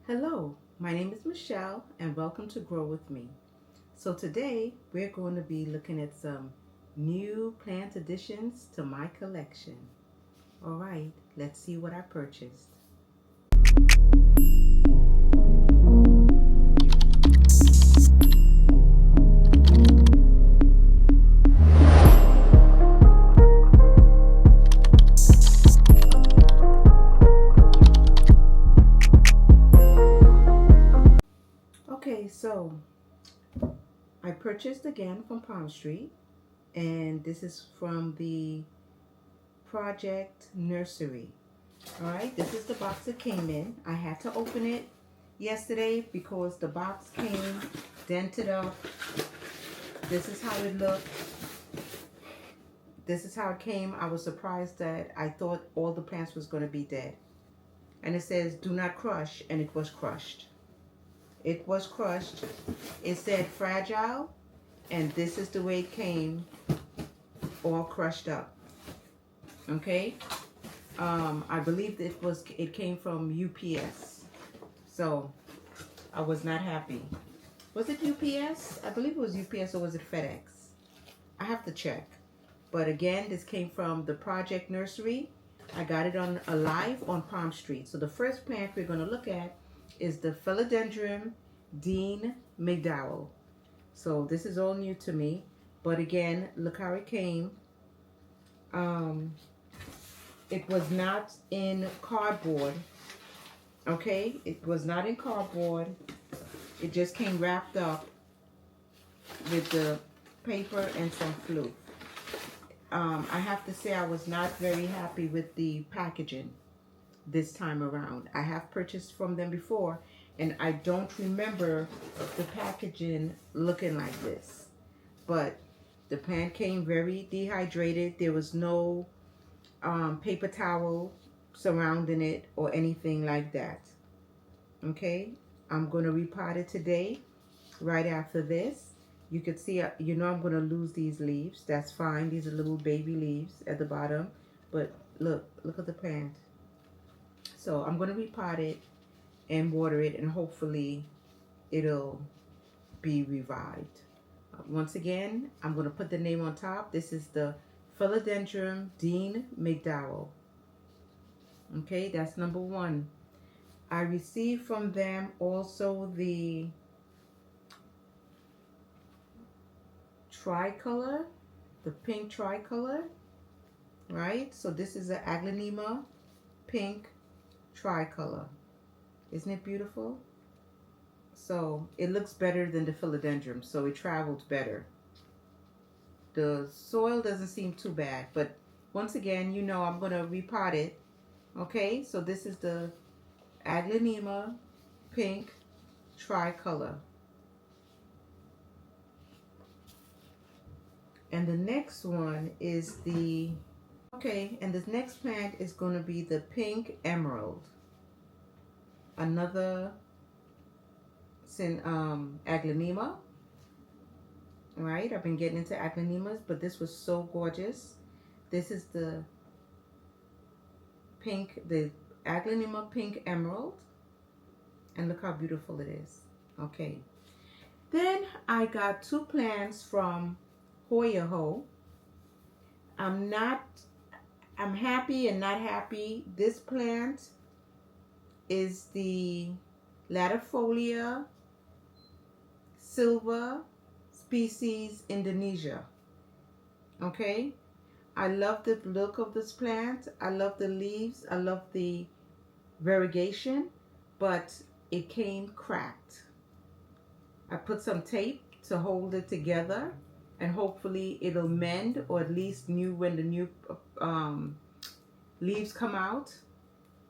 Hello, my name is Michelle and welcome to Grow With Me. So today we're going to be looking at some new plant additions to my collection. All right, let's see what I purchased. Okay, so I purchased again from Palmstreet, and this is from the Project Nursery. All right, this is the box it came in. I had to open it yesterday because the box came dented up. This is how it looked. This is how it came. I was surprised that I thought all the plants was going to be dead. And it says do not crush, and it was crushed. It was crushed. It said fragile, and this is the way it came, all crushed up. Okay. I believe it came from UPS. So I was not happy. Was it UPS? I believe it was UPS, or was it FedEx? I have to check. But again, this came from the Project Nursery. I got it on live on Palmstreet. So the first plant we're going to look at is the Philodendron Dean McDowell. So this is all new to me. But again, look how it came. It was not in cardboard. Okay, it was not in cardboard. It just came wrapped up with the paper and some fluff. I have to say I was not very happy with the packaging this time around. I have purchased from them before, and I don't remember the packaging looking like this. But the plant came very dehydrated. There was no paper towel surrounding it or anything like that. Okay, I'm going to repot it today right after this. You can see, I'm going to lose these leaves. That's fine. These are little baby leaves at the bottom. But look at the plant. So I'm going to repot it and water it, and hopefully it'll be revived. Once again, I'm going to put the name on top. This is the Philodendron Dean McDowell. Okay, that's number one. I received from them also the tricolor, the pink tricolor, right? So this is an Aglaonema pink tricolor. Isn't it beautiful? So it looks better than the philodendron, so it traveled better. The soil doesn't seem too bad, but once again, I'm going to repot it. Okay, so this is the Aglaonema pink tricolor. And the next one is and this next plant is going to be the pink emerald. Another Aglaonema. Right, I've been getting into Aglaonemas, but this was so gorgeous. This is the Aglaonema pink emerald. And look how beautiful it is. Okay. Then I got two plants from Hoya Heaux. I'm happy and not happy. This plant is the Latifolia silver species Indonesia. Okay, I love the look of this plant. I love the leaves. I love the variegation, but it came cracked. I put some tape to hold it together, and hopefully it'll mend, or at least when the new leaves come out.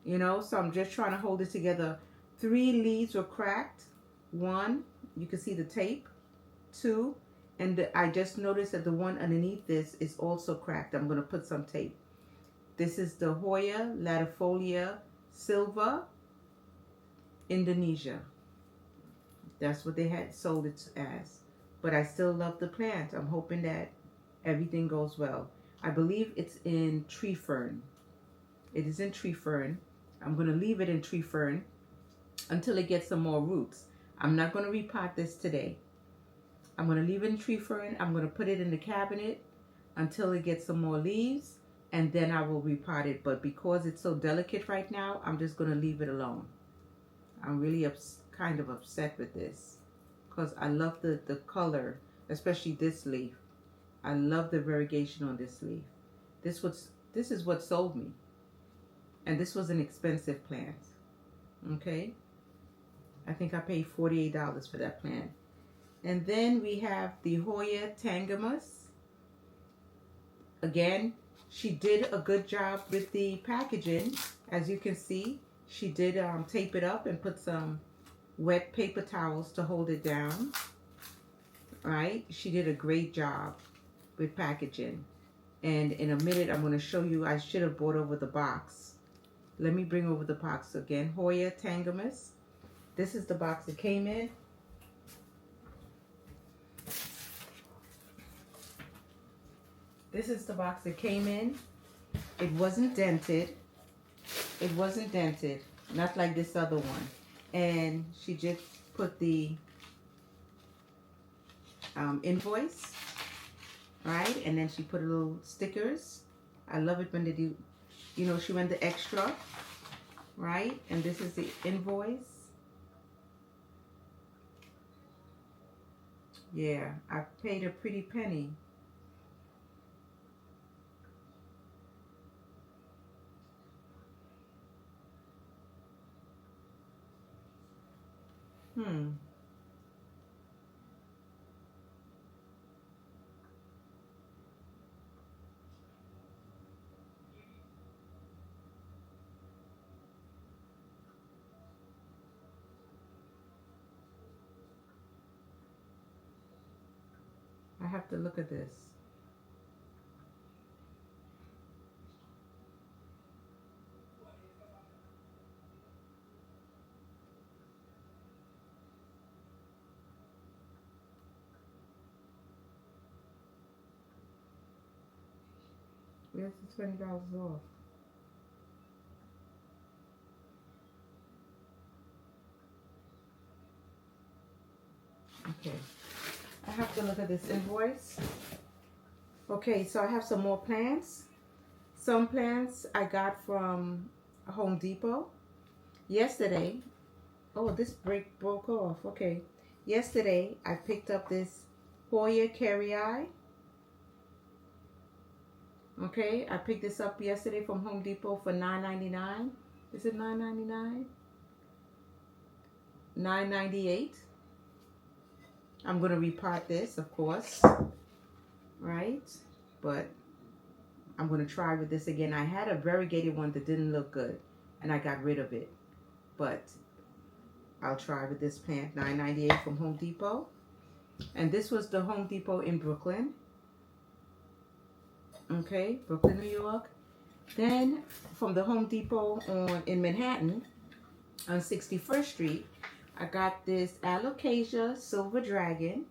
So I'm just trying to hold it together. 3 leaves were cracked. 1, you can see the tape. 2, and I just noticed that the one underneath this is also cracked. I'm going to put some tape. This is the Hoya Latifolia silver Indonesia. That's what they had sold it as. But I still love the plant. I'm hoping that everything goes well. I believe it's in tree fern. It is in tree fern. I'm going to leave it in tree fern until it gets some more roots. I'm not going to repot this today. I'm going to leave it in tree fern. I'm going to put it in the cabinet until it gets some more leaves, and then I will repot it. But because it's so delicate right now, I'm just going to leave it alone. I'm really kind of upset with this because I love the color, especially this leaf. I love the variegation on this leaf. This is what sold me. And this was an expensive plant. Okay? I think I paid $48 for that plant. And then we have the Hoya Heaux. Again, she did a good job with the packaging. As you can see, she did tape it up and put some wet paper towels to hold it down. Right? She did a great job with packaging. And in a minute, I'm going to show you, I should have brought over the box. Let me bring over the box again. Hoya Heaux. This is the box it came in. This is the box it came in. It wasn't dented. It wasn't dented. Not like this other one. And she just put the invoice. Right? And then she put a little stickers. I love it when they do, you know, she went the extra. Right? And this is the invoice. Yeah, I paid a pretty penny. I have to look at this. Where's the $20 off? Okay. I have to look at this invoice. Okay, so I have some more plants. Some plants I got from Home Depot. Yesterday, oh, this broke off. Okay. Yesterday, I picked up this Hoya Heaux. Okay, I picked this up yesterday from Home Depot for $9.99. Is it $9.99? $9.98. I'm going to repot this, of course. Right? But I'm going to try with this again. I had a variegated one that didn't look good, and I got rid of it. But I'll try with this plant, $9.98 from Home Depot. And this was the Home Depot in Brooklyn. Okay, Brooklyn, New York. Then from the Home Depot in Manhattan on 61st Street, I got this Alocasia Silver Dragon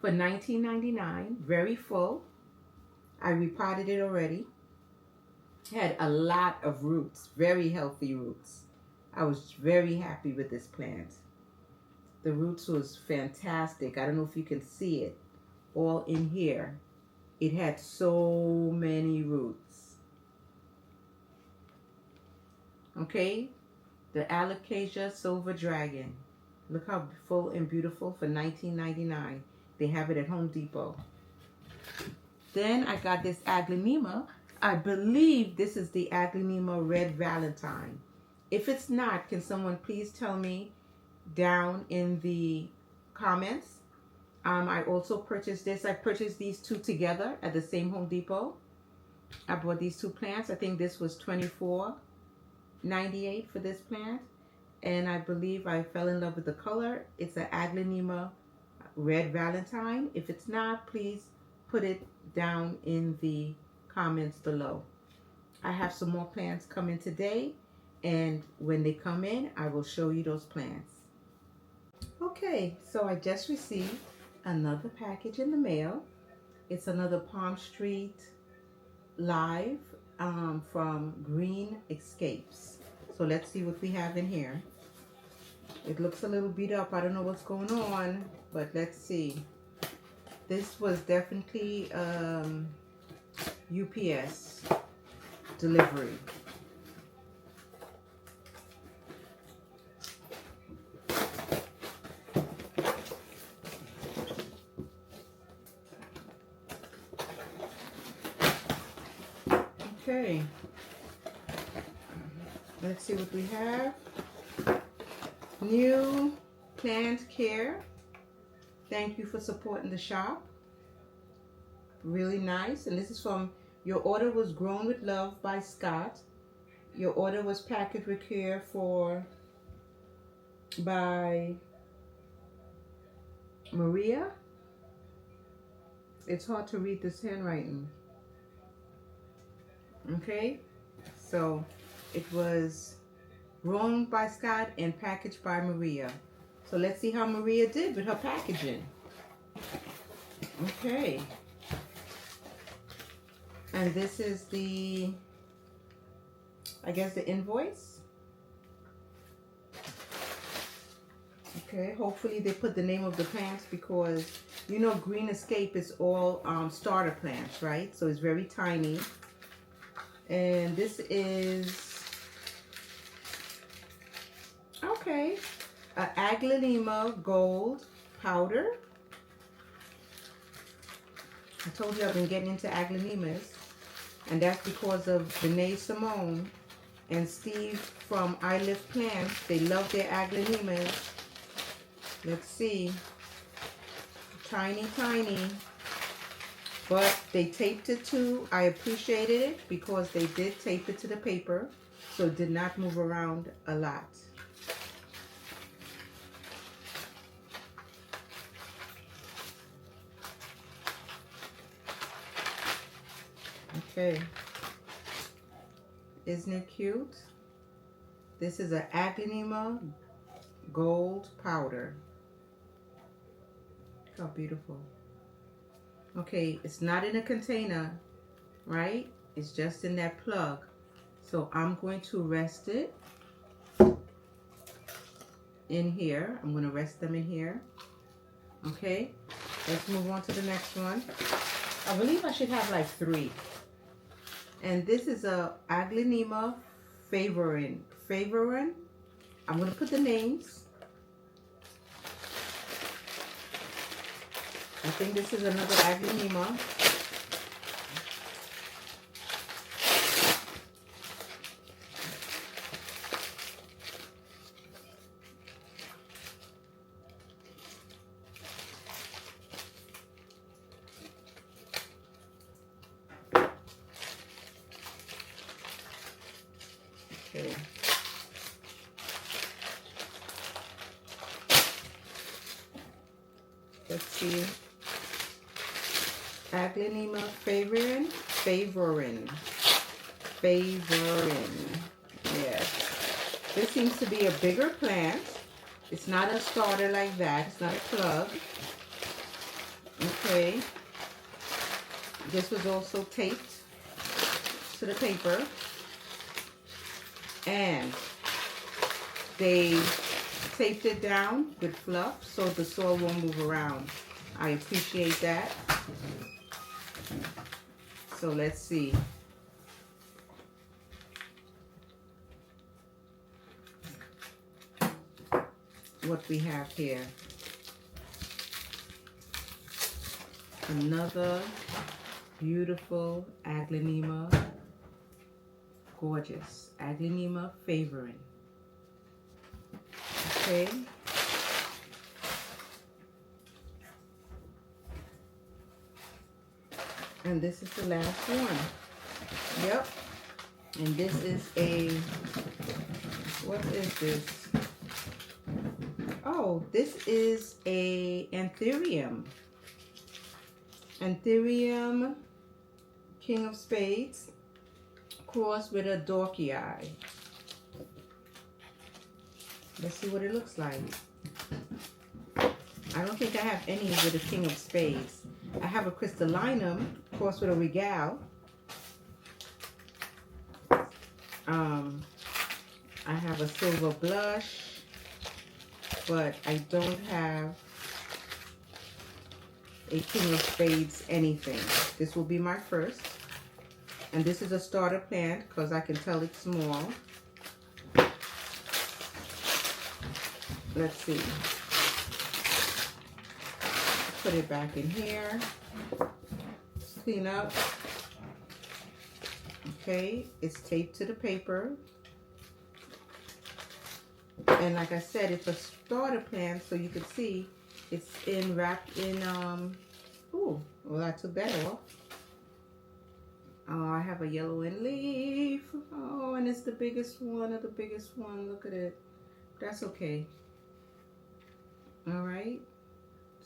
for $19.99. Very full. I repotted it already. Had a lot of roots, very healthy roots. I was very happy with this plant. The roots was fantastic. I don't know if you can see it all in here. It had so many roots. Okay, the Alocasia Silver Dragon. Look how full and beautiful for $19.99. They have it at Home Depot. Then I got this Aglaonema. I believe this is the Aglaonema Red Valentine. If it's not, can someone please tell me down in the comments? I also purchased this. I purchased these two together at the same Home Depot. I bought these two plants. I think this was $24.98 for this plant. And I believe I fell in love with the color. It's an Aglaonema Red Valentine. If it's not, please put it down in the comments below. I have some more plants coming today. And when they come in, I will show you those plants. Okay, so I just received another package in the mail. It's another Palmstreet Live from Green Escapes. So let's see what we have in here. It looks a little beat up. I don't know what's going on, but let's see. This was definitely UPS delivery. Okay, let's see what we have. New plant care. Thank you for supporting the shop. Really nice. And this is from Your Order Was Grown with Love by Scott. Your order was packaged with care by Maria. It's hard to read this handwriting. Okay, so it was grown by Scott and packaged by Maria. So let's see how Maria did with her packaging. Okay. And this is the, I guess, the invoice. Okay, hopefully they put the name of the plants, because you know Green Escape is all starter plants, right? So it's very tiny. And this is, okay, Aglaonema gold powder. I told you I've been getting into aglaonemas, and that's because of Danae Simone and Steve from I Live Plants. They love their aglaonemas. Let's see. Tiny, tiny. But they taped it too. I appreciated it because they did tape it to the paper, so it did not move around a lot. Okay. Isn't it cute? This is an Aglaonema gold powder. Look how beautiful. Okay, it's not in a container, right? It's just in that plug. So I'm going to rest it in here. I'm going to rest them in here. Okay, let's move on to the next one. I believe I should have like 3. And this is a Aglaonema Favorin. I'm going to put the names. I think this is another Aglaonema. Okay. Let's see. Aglaonema Favorin. Yes. This seems to be a bigger plant. It's not a starter like that. It's not a plug. Okay. This was also taped to the paper. And they taped it down with fluff so the soil won't move around. I appreciate that. So let's see. What we have here. Another beautiful Aglaonema. Gorgeous. Aglaonema Favorin. Okay. And this is the last one. Yep. And this is a, what is this? Oh, this is a Anthurium. Anthurium King of Spades crossed with a Dorky Eye. Let's see what it looks like. I don't think I have any with a King of Spades. I have a Crystallinum crossed with a Regal. I have a silver blush, but I don't have a King of Spades anything. This will be my first. And this is a starter plant because I can tell it's small. Let's see. Put it back in here. Clean up. Okay, it's taped to the paper. And like I said, it's a starter plant, so you can see it's wrapped in, ooh, well, I took that off. Oh, I have a yellow end leaf. Oh, and it's the biggest one of the biggest one. Look at it. That's okay. All right.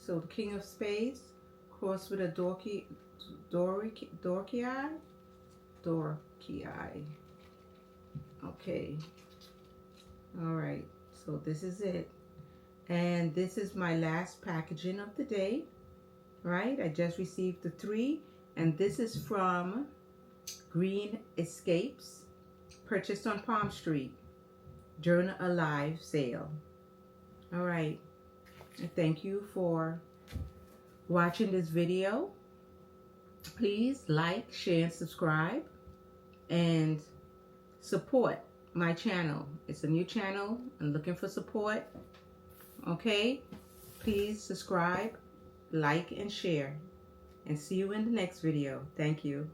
So the King of Spades crossed with a Dorky eye. Okay. All right. So this is it. And this is my last packaging of the day. Right? I just received the 3. And this is from Green Escapes, purchased on Palmstreet during a live sale. All right. Thank you for watching this video. Please like, share, and subscribe, and support my channel. It's a new channel. I'm looking for support. Okay? Please subscribe, like, and share. And see you in the next video. Thank you.